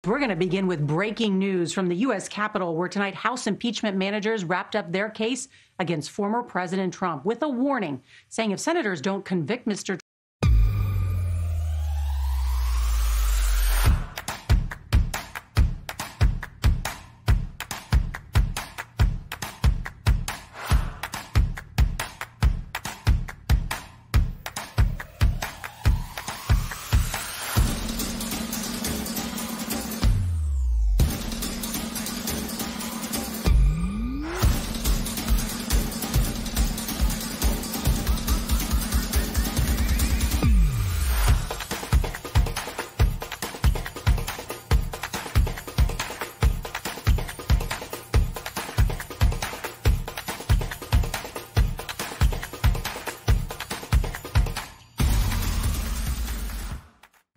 We're going to begin with breaking news from the U.S. Capitol, where tonight House impeachment managers wrapped up their case against former President Trump with a warning, saying if senators don't convict Mr.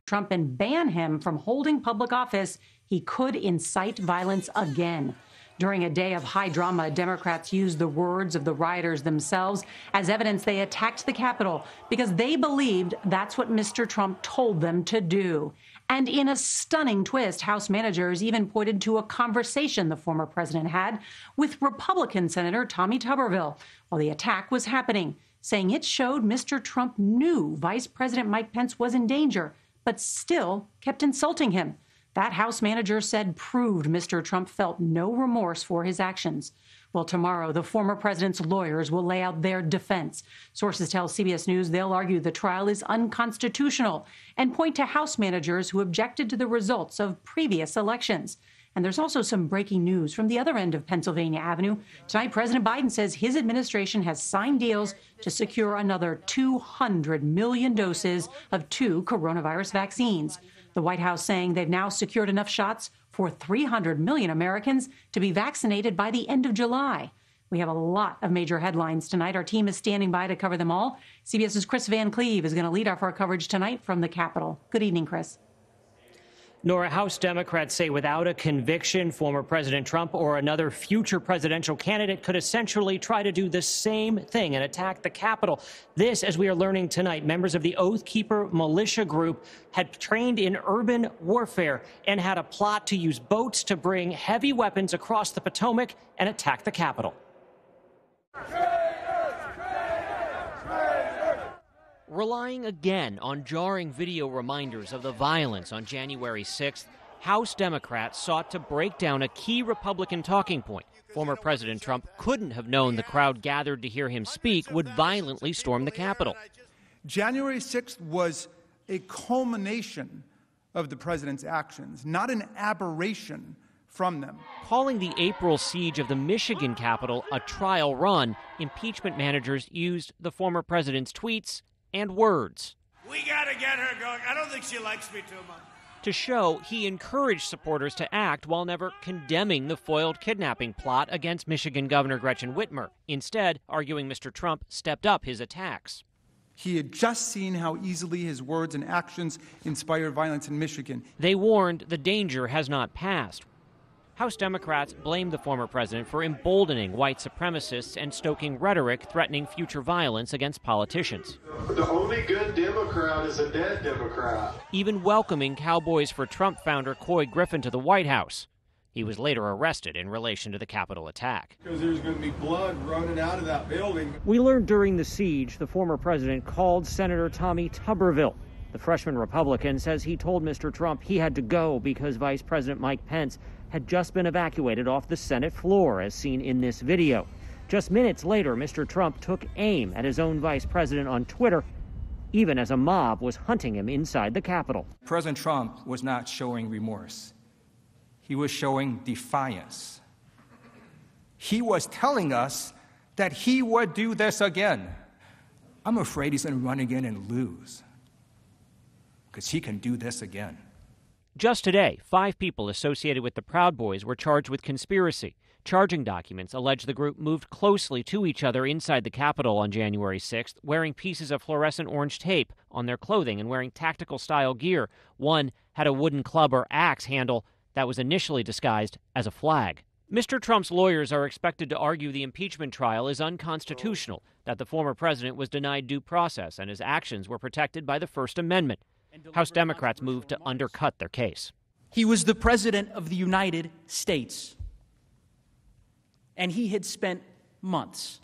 Trump, and ban him from holding public office, he could incite violence again. During a day of high drama, Democrats used the words of the rioters themselves as evidence they attacked the Capitol because they believed that's what Mr. Trump told them to do. And in a stunning twist, House managers even pointed to a conversation the former president had with Republican Senator Tommy Tuberville while the attack was happening, saying it showed Mr. Trump knew Vice President Mike Pence was in danger, but still kept insulting him. That House manager said proved Mr. Trump felt no remorse for his actions. Well, tomorrow, the former president's lawyers will lay out their defense. Sources tell CBS News they'll argue the trial is unconstitutional and point to House managers who objected to the results of previous elections. And there's also some breaking news from the other end of Pennsylvania Avenue. Tonight, President Biden says his administration has signed deals to secure another 200 million doses of 2 coronavirus vaccines. The White House saying they've now secured enough shots for 300 million Americans to be vaccinated by the end of July. We have a lot of major headlines tonight. Our team is standing by to cover them all. CBS's Kris Van Cleave is going to lead off our coverage tonight from the Capitol. Good evening, Kris. Nora, House Democrats say without a conviction, former President Trump or another future presidential candidate could essentially try to do the same thing and attack the Capitol. This, as we are learning tonight, members of the Oath Keeper militia group had trained in urban warfare and had a plot to use boats to bring heavy weapons across the Potomac and attack the Capitol. Relying again on jarring video reminders of the violence on January 6th, House Democrats sought to break down a key Republican talking point. Former President Trump couldn't have known the crowd gathered to hear him speak would violently storm the Capitol. January 6th was a culmination of the president's actions, not an aberration from them. Calling the April siege of the Michigan Capitol a trial run, impeachment managers used the former president's tweets and words. We gotta get her going. I don't think she likes me too much. To show he encouraged supporters to act while never condemning the foiled kidnapping plot against Michigan Governor Gretchen Whitmer, instead arguing Mr. Trump stepped up his attacks. He had just seen how easily his words and actions inspired violence in Michigan. They warned the danger has not passed. House Democrats blamed the former president for emboldening white supremacists and stoking rhetoric threatening future violence against politicians. The only good Democrat is a dead Democrat. Even welcoming Cowboys for Trump founder Coy Griffin to the White House. He was later arrested in relation to the Capitol attack. Because there's going to be blood running out of that building. We learned during the siege the former president called Senator Tommy Tuberville. The freshman Republican says he told Mr. Trump he had to go because Vice President Mike Pence had just been evacuated off the Senate floor, as seen in this video. Just minutes later, Mr. Trump took aim at his own vice president on Twitter, even as a mob was hunting him inside the Capitol. President Trump was not showing remorse. He was showing defiance. He was telling us that he would do this again. I'm afraid he's going to run again and lose, because he can do this again. Just today, 5 people associated with the Proud Boys were charged with conspiracy. Charging documents allege the group moved closely to each other inside the Capitol on January 6th, wearing pieces of fluorescent orange tape on their clothing and wearing tactical-style gear. One had a wooden club or axe handle that was initially disguised as a flag. Mr. Trump's lawyers are expected to argue the impeachment trial is unconstitutional, that the former president was denied due process and his actions were protected by the First Amendment. House Democrats moved to undercut their case. He was the President of the United States. And he had spent months,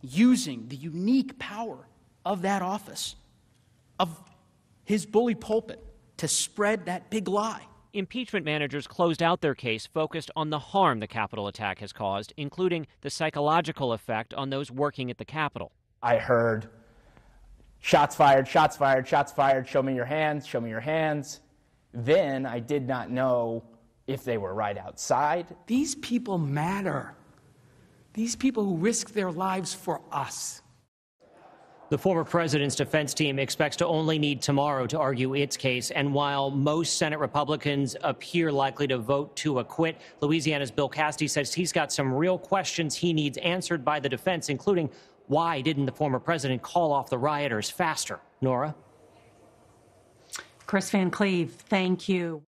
using the unique power of that office, of his bully pulpit, to spread that big lie. Impeachment managers closed out their case focused on the harm the Capitol attack has caused, including the psychological effect on those working at the Capitol. I heard shots fired, shots fired, shots fired, show me your hands, show me your hands. Then I did not know if they were right outside. These people matter. These people who risk their lives for us. The former president's defense team expects to only need tomorrow to argue its case. And while most Senate Republicans appear likely to vote to acquit, Louisiana's Bill Cassidy says he's got some real questions he needs answered by the defense, including why didn't the former president call off the rioters faster? Nora? Kris Van Cleave, thank you.